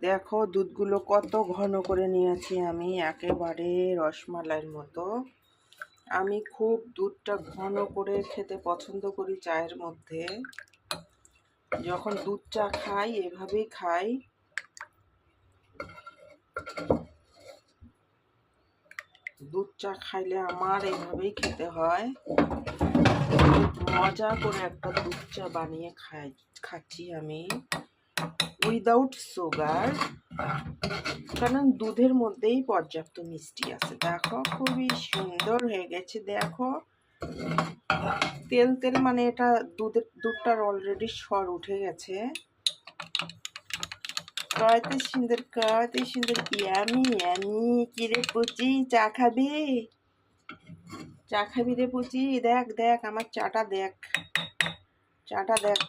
দেখো দুধগুলো কত ঘন করে নিয়েছি আমি, একেবারে রসমালাইয়ের মতো। আমি খুব দুধটা ঘন করে খেতে পছন্দ করি চায়ের মধ্যে। যখন দুধ চা খাই এভাবেই খাই। দুধ চা খাইলে আমার এভাবেই খেতে হয়। মজা করে একটা দুধ চা বানিয়ে খাচ্ছি আমি, উইদাউট সুগার, কারণ দুধের মধ্যেই পর্যাপ্ত মিষ্টি আছে। দেখো খুবই সুন্দর হয়ে গেছে। দেখো তেল তেল, মানে এটা দুধটার অলরেডি সর উঠে গেছে। কত সুন্দর ইয়ামি ইয়ামি। কিরে পুচি, চা খাবি? চা খাবি রে পুচি? দেখ দেখ আমার চাটা দেখ, চাটা দেখ।